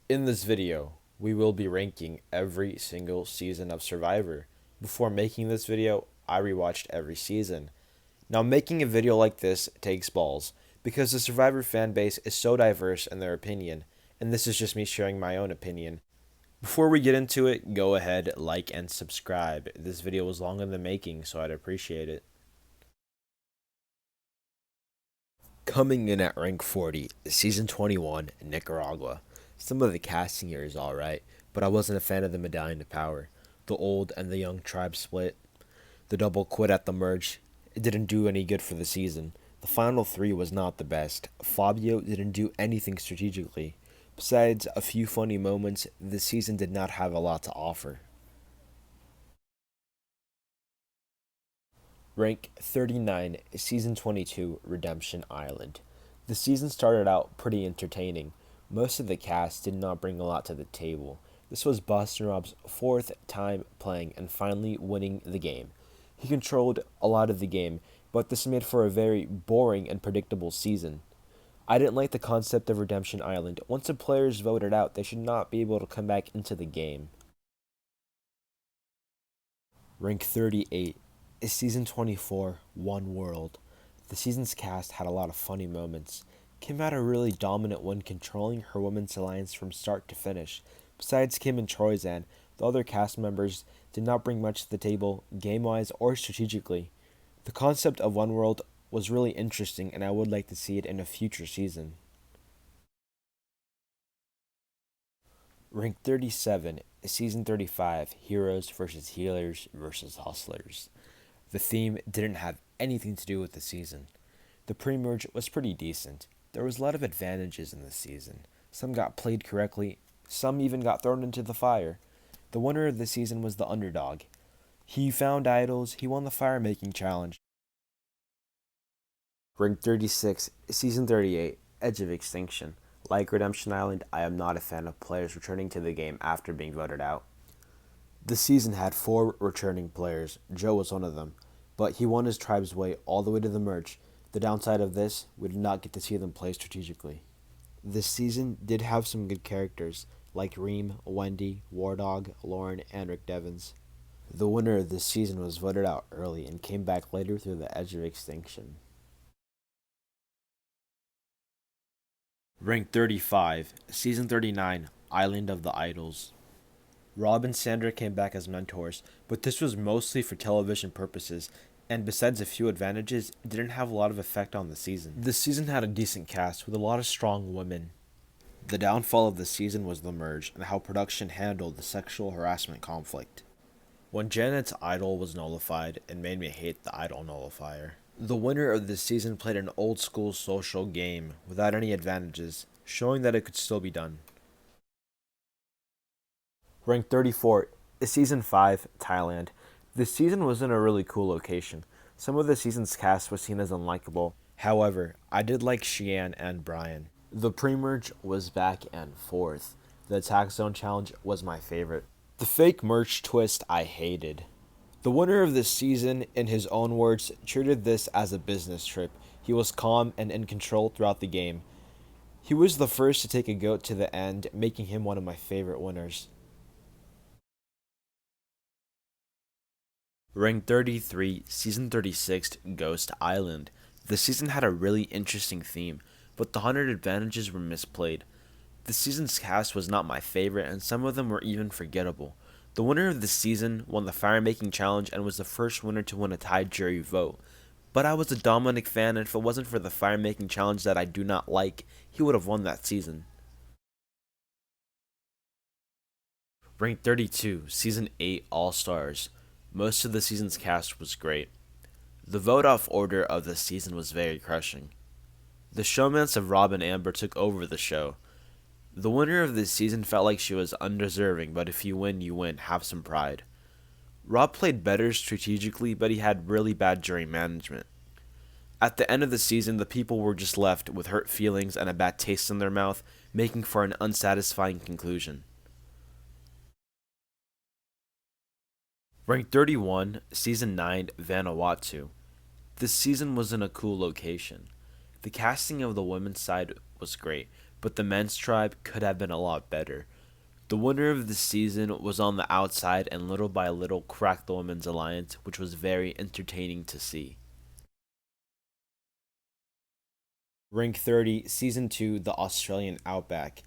In this video, we will be ranking every single season of Survivor. Before making this video, I rewatched every season. Now, making a video like this takes balls because the Survivor fan base is so diverse in their opinion, and this is just me sharing my own opinion. Before we get into it, go ahead, like, and subscribe. This video was long in the making, so I'd appreciate it. Coming in at rank 40, Season 21, Nicaragua. Some of the casting here is alright, but I wasn't a fan of the Medallion of Power. The old and the young tribe split. The double quit at the merge. It didn't do any good for the season. The final three was not the best. Fabio didn't do anything strategically. Besides a few funny moments, the season did not have a lot to offer. Rank 39, Season 22, Redemption Island. The season started out pretty entertaining. Most of the cast did not bring a lot to the table. This was Boston Rob's fourth time playing and finally winning the game. He controlled a lot of the game, but this made for a very boring and predictable season. I didn't like the concept of Redemption Island. Once the players voted out, they should not be able to come back into the game. Rank 38 is Season 24, One World. The season's cast had a lot of funny moments. Kim had a really dominant one controlling her women's alliance from start to finish. Besides Kim and Troyzan, the other cast members did not bring much to the table, game-wise or strategically. The concept of One World was really interesting and I would like to see it in a future season. Rank 37, Season 35, Heroes vs. Healers vs. Hustlers. The theme didn't have anything to do with the season. The pre-merge was pretty decent. There was a lot of advantages in this season. Some got played correctly, some even got thrown into the fire. The winner of the season was the underdog. He found idols, he won the fire making challenge. Rank 36, Season 38, Edge of Extinction. Like Redemption Island, I am not a fan of players returning to the game after being voted out. The season had 4 returning players. Joe was one of them, but he won his tribe's way all the way to the merge. The downside of this, we did not get to see them play strategically. This season did have some good characters, like Reem, Wendy, Wardog, Lauren, and Rick Devens. The winner of this season was voted out early and came back later through the Edge of Extinction. Rank 35, Season 39, Island of the Idols. Rob and Sandra came back as mentors, but this was mostly for television purposes, and besides a few advantages, it didn't have a lot of effect on the season. This season had a decent cast with a lot of strong women. The downfall of the season was the merge and how production handled the sexual harassment conflict. When Janet's idol was nullified, it made me hate the idol nullifier. The winner of this season played an old school social game without any advantages, showing that it could still be done. Rank 34 is Season 5, Thailand. This season was in a really cool location. Some of the season's cast was seen as unlikable. However, I did like Xian and Brian. The pre-merge was back and forth. The attack zone challenge was my favorite. The fake merch twist I hated. The winner of this season, in his own words, treated this as a business trip. He was calm and in control throughout the game. He was the first to take a goat to the end, making him one of my favorite winners. Rank 33, Season 36, Ghost Island. The season had a really interesting theme, but the 100 advantages were misplayed. The season's cast was not my favorite, and some of them were even forgettable. The winner of the season won the Fire Making Challenge and was the first winner to win a tied jury vote. But I was a Dominic fan, and if it wasn't for the Fire Making Challenge that I do not like, he would have won that season. Rank 32, Season 8, All Stars. Most of the season's cast was great. The vote-off order of the season was very crushing. The showmance of Rob and Amber took over the show. The winner of this season felt like she was undeserving, but if you win, have some pride. Rob played better strategically, but he had really bad jury management. At the end of the season, the people were just left with hurt feelings and a bad taste in their mouth, making for an unsatisfying conclusion. Rank 31, Season 9, Vanuatu. This season was in a cool location. The casting of the women's side was great, but the men's tribe could have been a lot better. The winner of the season was on the outside and little by little cracked the women's alliance, which was very entertaining to see. Rank 30, Season 2, The Australian Outback.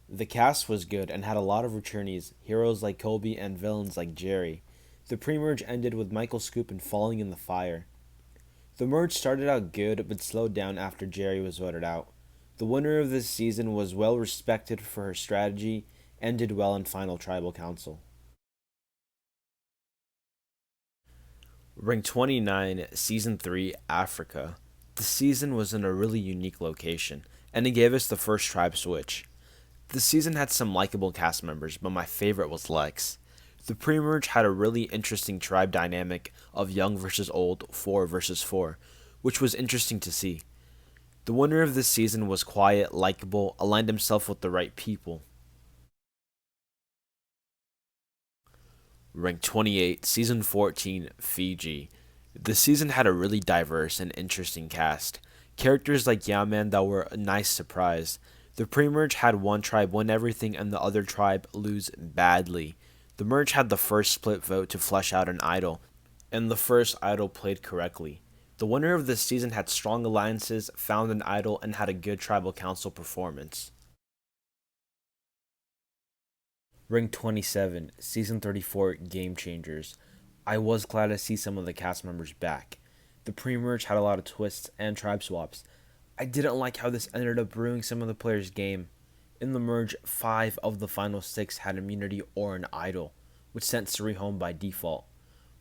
The cast was good and had a lot of returnees, heroes like Colby and villains like Jerry. The pre-merge ended with Michael Scoopin falling in the fire. The merge started out good but slowed down after Jerry was voted out. The winner of this season was well respected for her strategy and did well in Final Tribal Council. Rank 29, Season 3, Africa. The season was in a really unique location, and it gave us the first tribe switch. The season had some likable cast members, but my favorite was Lex. The pre-merge had a really interesting tribe dynamic of young versus old, 4 versus 4, which was interesting to see. The winner of this season was quiet, likable, aligned himself with the right people. Rank 28, Season 14, Fiji. The season had a really diverse and interesting cast. Characters like Yaman that were a nice surprise. The pre-merge had one tribe win everything and the other tribe lose badly. The merge had the first split vote to flesh out an idol, and the first idol played correctly. The winner of this season had strong alliances, found an idol, and had a good tribal council performance. Ring 27, Season 34, Game Changers. I was glad to see some of the cast members back. The pre-merge had a lot of twists and tribe swaps. I didn't like how this ended up ruining some of the players' game. In the merge, 5 of the final 6 had immunity or an idol, which sent Suri home by default.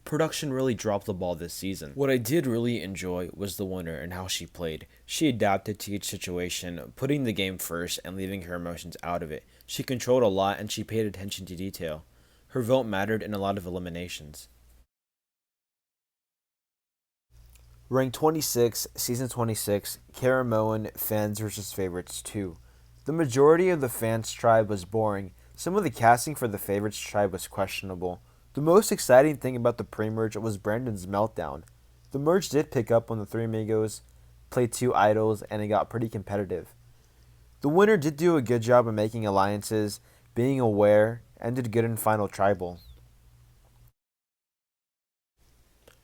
Production really dropped the ball this season. What I did really enjoy was the winner and how she played. She adapted to each situation, putting the game first and leaving her emotions out of it. She controlled a lot and she paid attention to detail. Her vote mattered in a lot of eliminations. Rank 26, Season 26, Karamoan Fans vs. Favorites 2. The majority of the fans' tribe was boring. Some of the casting for the favorites tribe was questionable. The most exciting thing about the pre-merge was Brandon's meltdown. The merge did pick up when the three amigos played 2 idols and it got pretty competitive. The winner did do a good job of making alliances, being aware, and did good in Final Tribal.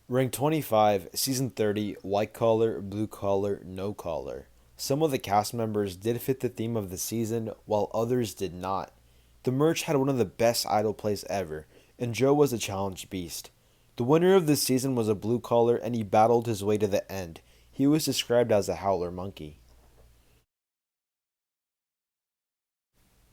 Rank 25, Season 30, White Collar, Blue Collar, No Collar. Some of the cast members did fit the theme of the season, while others did not. The merge had one of the best idol plays ever, and Joe was a challenge beast. The winner of this season was a Blue Collar, and he battled his way to the end. He was described as a howler monkey.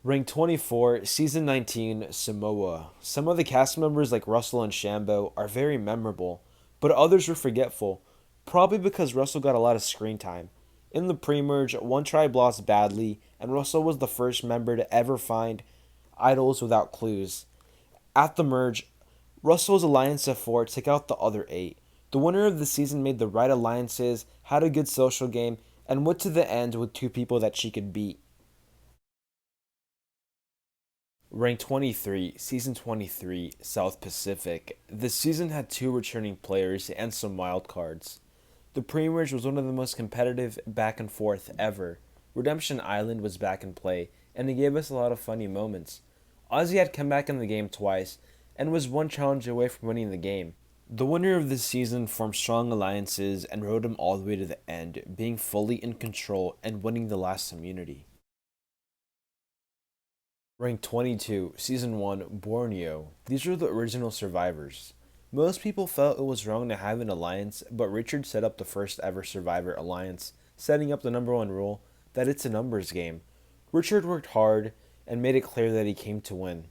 Rank 24, Season 19, Samoa. Some of the cast members like Russell and Shambo are very memorable, but others were forgetful, probably because Russell got a lot of screen time. In the pre-merge, one tribe lost badly, and Russell was the first member to ever find idols without clues. At the merge, Russell's alliance of 4 took out the other 8. The winner of the season made the right alliances, had a good social game, and went to the end with 2 people that she could beat. Rank 23, Season 23, South Pacific. The season had 2 returning players and some wild cards. The pre-merge was one of the most competitive back and forth ever. Redemption Island was back in play, and it gave us a lot of funny moments. Ozzy had come back in the game twice, and was one challenge away from winning the game. The winner of this season formed strong alliances and rode him all the way to the end, being fully in control and winning the last immunity. Rank 22, Season 1, Borneo. These are the original survivors. Most people felt it was wrong to have an alliance, but Richard set up the first ever Survivor alliance, setting up the number 1 rule, that it's a numbers game. Richard worked hard and made it clear that he came to win.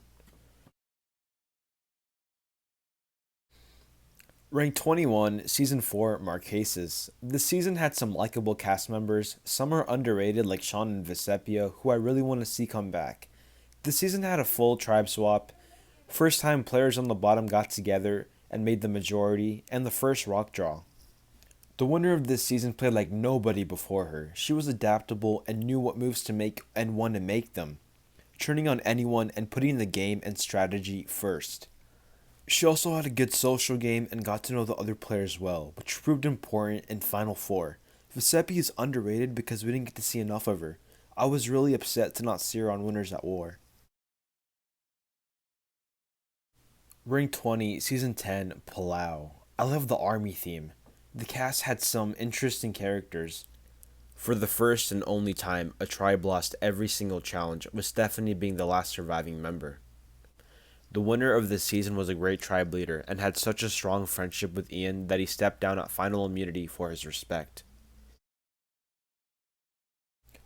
Rank 21, Season 4, Marquesas. The season had some likable cast members. Some are underrated like Sean and Visepia, who I really want to see come back. The season had a full tribe swap. First time players on the bottom got together and made the majority, and the first rock draw. The winner of this season played like nobody before her. She was adaptable and knew what moves to make and when to make them, turning on anyone and putting the game and strategy first. She also had a good social game and got to know the other players well, which proved important in Final Four. Visepi is underrated because we didn't get to see enough of her. I was really upset to not see her on Winners at War. Ring 20, Season 10, Palau. I love the army theme. The cast had some interesting characters. For the first and only time, a tribe lost every single challenge, with Stephanie being the last surviving member. The winner of this season was a great tribe leader and had such a strong friendship with Ian that he stepped down at final immunity for his respect.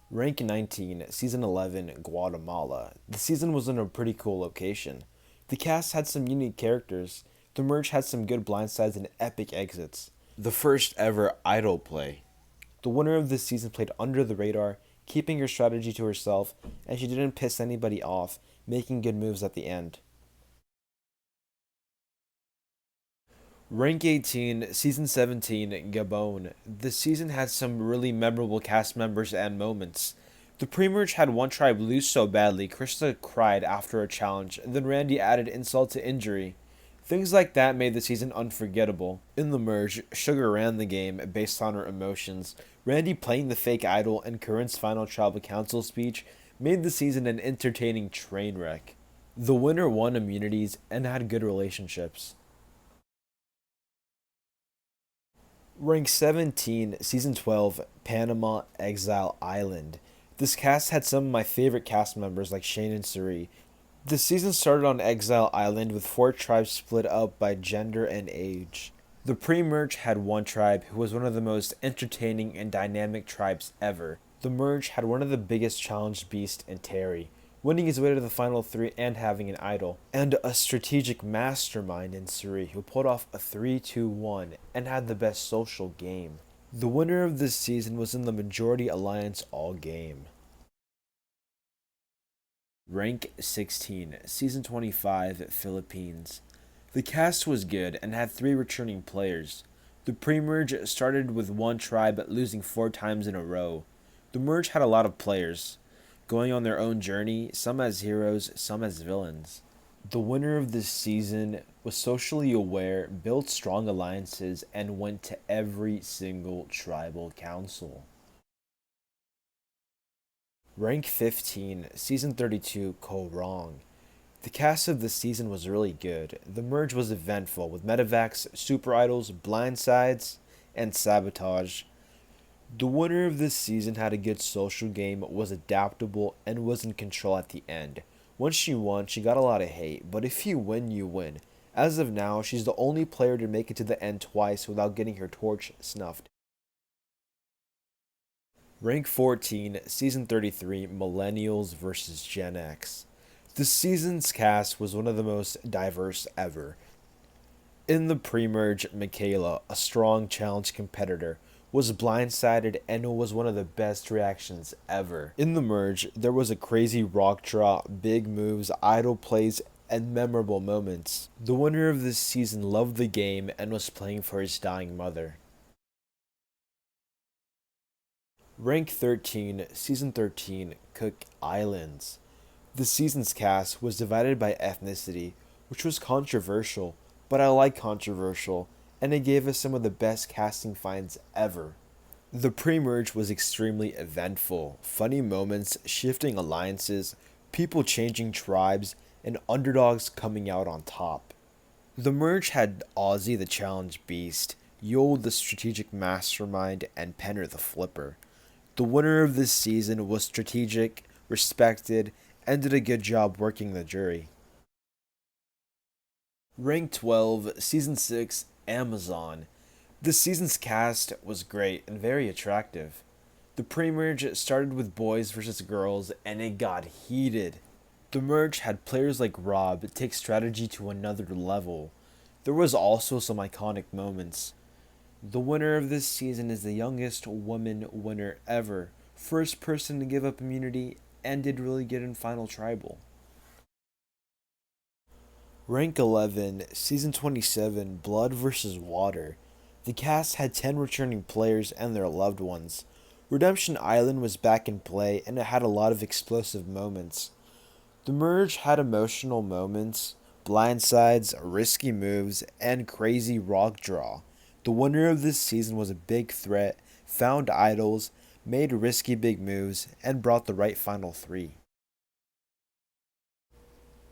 Rank 19, Season 11, Guatemala. The season was in a pretty cool location. The cast had some unique characters. The merge had some good blindsides and epic exits. The first ever idol play. The winner of this season played under the radar, keeping her strategy to herself, and she didn't piss anybody off, making good moves at the end. Rank 18, Season 17, Gabon. This season had some really memorable cast members and moments. The pre-merge had one tribe lose so badly, Krista cried after a challenge, and then Randy added insult to injury. Things like that made the season unforgettable. In the merge, Sugar ran the game based on her emotions. Randy playing the fake idol and Corinne's final tribal council speech made the season an entertaining train wreck. The winner won immunities and had good relationships. Rank 17, Season 12, Panama Exile Island. This cast had some of my favorite cast members like Shane and Suri. The season started on Exile Island with four tribes split up by gender and age. The pre-merge had one tribe who was one of the most entertaining and dynamic tribes ever. The merge had one of the biggest challenge beasts in Terry, winning his way to the final three and having an idol, and a strategic mastermind in Suri who pulled off a 3-2-1 and had the best social game. The winner of this season was in the Majority Alliance All Game. Rank 16, Season 25, Philippines. The cast was good and had three returning players. The pre-merge started with one tribe losing 4 times in a row. The merge had a lot of players, going on their own journey, some as heroes, some as villains. The winner of this season was socially aware, built strong alliances, and went to every single tribal council. Rank 15, Season 32, Korong. The cast of this season was really good. The merge was eventful with medevacs, super idols, blindsides, and sabotage. The winner of this season had a good social game, was adaptable, and was in control at the end. Once she won, she got a lot of hate, but if you win, you win. As of now, she's the only player to make it to the end twice without getting her torch snuffed. Rank 14, Season 33, Millennials vs. Gen X. The season's cast was one of the most diverse ever. In the pre-merge, Michaela, a strong challenge competitor, was blindsided and it was one of the best reactions ever. In the merge, there was a crazy rock draw, big moves, idol plays, and memorable moments. The winner of this season loved the game and was playing for his dying mother. Rank 13, Season 13, Cook Islands. The season's cast was divided by ethnicity, which was controversial, but I like controversial, and it gave us some of the best casting finds ever. The pre-merge was extremely eventful, funny moments, shifting alliances, people changing tribes, and underdogs coming out on top. The merge had Ozzy the challenge beast, Yul the strategic mastermind, and Penner the flipper. The winner of this season was strategic, respected, and did a good job working the jury. Rank 12, Season 6, Amazon. This season's cast was great and very attractive. The pre-merge started with boys versus girls and it got heated. The merge had players like Rob take strategy to another level. There was also some iconic moments. The winner of this season is the youngest woman winner ever, first person to give up immunity, and did really good in Final Tribal. Rank 11, Season 27, Blood vs. Water. The cast had 10 returning players and their loved ones. Redemption Island was back in play and it had a lot of explosive moments. The merge had emotional moments, blindsides, risky moves, and crazy rock draw. The winner of this season was a big threat, found idols, made risky big moves, and brought the right final three.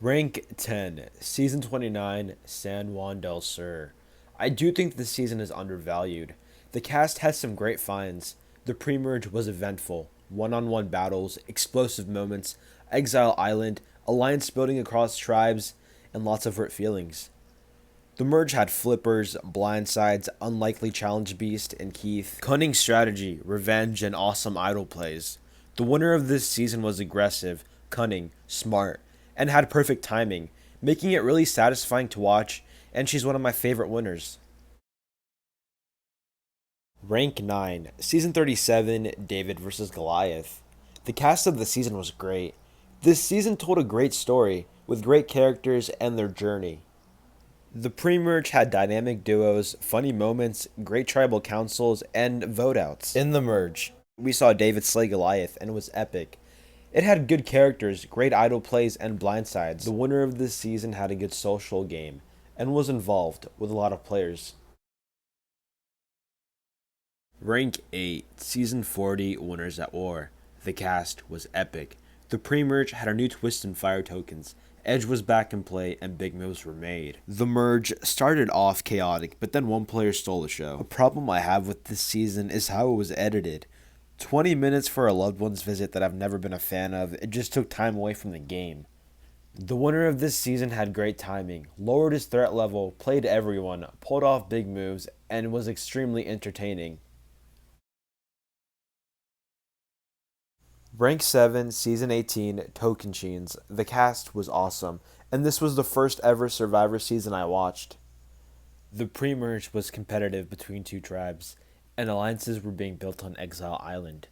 Rank 10, Season 29, San Juan del Sur. I do think this season is undervalued. The cast has some great finds. The pre-merge was eventful. One-on-one battles, explosive moments, Exile Island, alliance building across tribes, and lots of hurt feelings. The merge had flippers, blindsides, unlikely challenge beast, and Keith, cunning strategy, revenge, and awesome idol plays. The winner of this season was aggressive, cunning, smart, and had perfect timing, making it really satisfying to watch, and she's one of my favorite winners. Rank 9, Season 37, David vs. Goliath. The cast of the season was great. This season told a great story, with great characters and their journey. The pre-merge had dynamic duos, funny moments, great tribal councils, and vote outs. In the merge, we saw David slay Goliath, and it was epic. It had good characters, great idol plays, and blindsides. The winner of this season had a good social game, and was involved with a lot of players. Rank 8, Season 40, Winners at War. The cast was epic. The pre-merge had a new twist in fire tokens. Edge was back in play and big moves were made. The merge started off chaotic, but then one player stole the show. A problem I have with this season is how it was edited. 20 minutes for a loved one's visit that I've never been a fan of, it just took time away from the game. The winner of this season had great timing, lowered his threat level, played everyone, pulled off big moves, and was extremely entertaining. Rank 7, Season 18, Tocantins. The cast was awesome, and this was the first ever Survivor season I watched. The pre-merge was competitive between two tribes, and alliances were being built on Exile Island.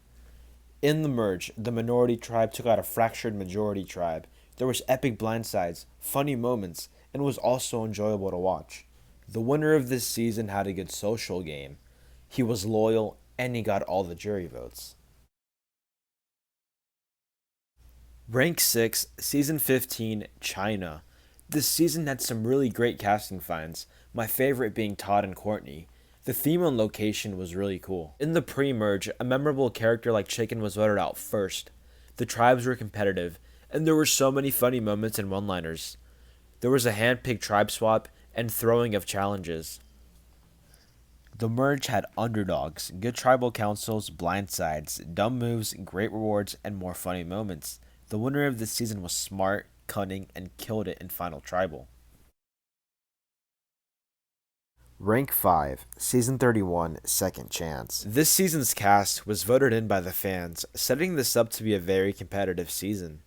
In the merge, the minority tribe took out a fractured majority tribe. There was epic blindsides, funny moments, and was also enjoyable to watch. The winner of this season had a good social game. He was loyal, and he got all the jury votes. Rank 6, Season 15, China. This season had some really great casting finds, my favorite being Todd and Courtney. The theme and location was really cool. In the pre-merge, a memorable character like Chicken was voted out first. The tribes were competitive, and there were so many funny moments and one-liners. There was a hand-picked tribe swap and throwing of challenges. The merge had underdogs, good tribal councils, blindsides, dumb moves, great rewards, and more funny moments. The winner of this season was smart, cunning, and killed it in Final Tribal. Rank 5, Season 31, Second Chance. This season's cast was voted in by the fans, setting this up to be a very competitive season.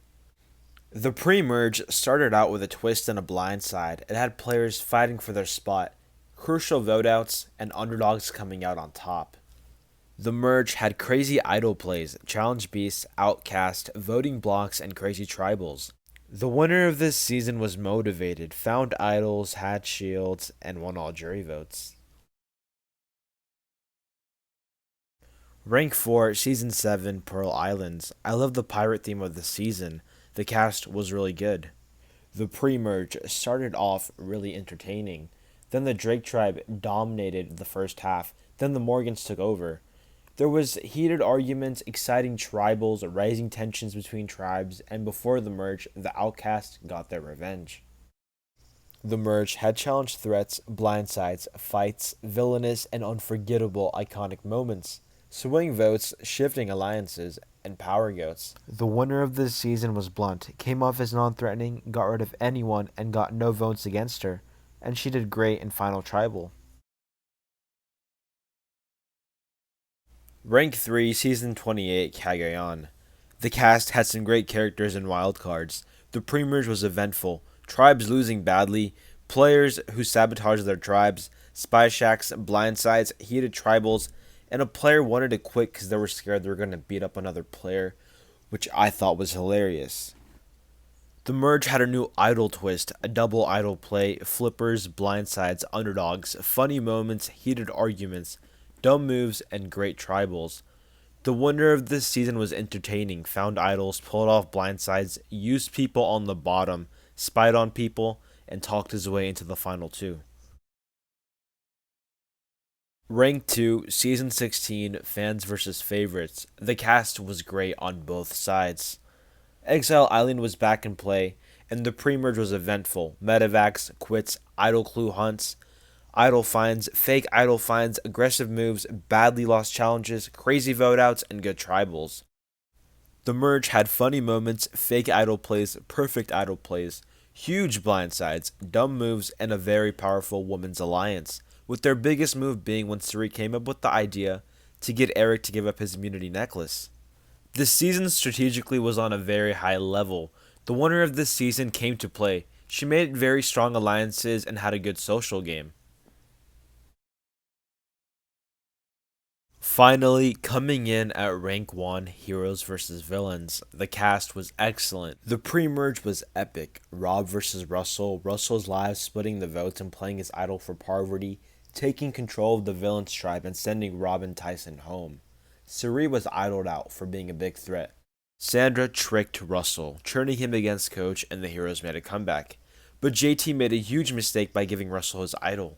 The pre-merge started out with a twist and a blindside. It had players fighting for their spot, crucial vote outs, and underdogs coming out on top. The merge had crazy idol plays, challenge beasts, outcast, voting blocks, and crazy tribals. The winner of this season was motivated, found idols, had shields, and won all jury votes. Rank 4, Season 7, Pearl Islands. I love the pirate theme of the season. The cast was really good. The pre-merge started off really entertaining. Then the Drake tribe dominated the first half. Then the Morgans took over. There was heated arguments, exciting tribals, rising tensions between tribes, and before the merge, the outcasts got their revenge. The merge had challenge threats, blindsides, fights, villainous, and unforgettable iconic moments, swing votes, shifting alliances, and power goats. The winner of this season was Blunt, came off as non-threatening, got rid of anyone, and got no votes against her, and she did great in Final Tribal. Rank 3, Season 28, Cagayan. The cast had some great characters and wildcards. The pre-merge was eventful, tribes losing badly, players who sabotaged their tribes, spy shacks, blindsides, heated tribals, and a player wanted to quit because they were scared they were going to beat up another player, which I thought was hilarious. The merge had a new idol twist, a double idol play, flippers, blindsides, underdogs, funny moments, heated arguments, dumb moves, and great tribals. The winner of this season was entertaining, found idols, pulled off blindsides, used people on the bottom, spied on people, and talked his way into the final two. Rank 2, Season 16, Fans vs. Favorites. The cast was great on both sides. Exile Island was back in play, and the pre-merge was eventful. Medivacs, quits, idol clue hunts, idol finds, fake idol finds, aggressive moves, badly lost challenges, crazy vote outs, and good tribals. The merge had funny moments, fake idol plays, perfect idol plays, huge blindsides, dumb moves, and a very powerful women's alliance, with their biggest move being when Suri came up with the idea to get Eric to give up his immunity necklace. This season strategically was on a very high level. The winner of this season came to play. She made very strong alliances and had a good social game. Finally, coming in at rank 1, Heroes vs. Villains, the cast was excellent. The pre-merge was epic. Rob vs. Russell, Russell's live splitting the votes and playing his idol for Parvati, taking control of the Villains tribe and sending Rob and Tyson home. Suri was idled out for being a big threat. Sandra tricked Russell, turning him against Coach, and the Heroes made a comeback. But JT made a huge mistake by giving Russell his idol.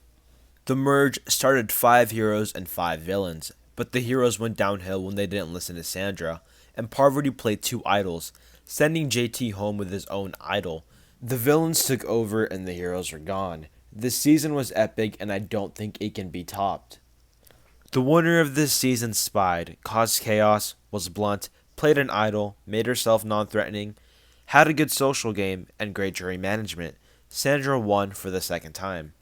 The merge started 5 heroes and 5 villains, but the heroes went downhill when they didn't listen to Sandra, and Parvati played 2 idols, sending JT home with his own idol. The villains took over and the heroes were gone. This season was epic, and I don't think it can be topped. The winner of this season spied, caused chaos, was blunt, played an idol, made herself non-threatening, had a good social game, and great jury management. Sandra won for the second time.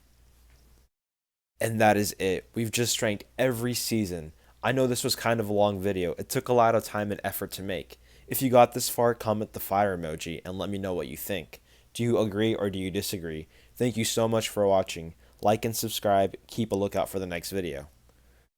And that is it. We've just ranked every season. I know this was kind of a long video. It took a lot of time and effort to make. If you got this far, comment the fire emoji and let me know what you think. Do you agree or do you disagree? Thank you so much for watching. Like and subscribe. Keep a lookout for the next video.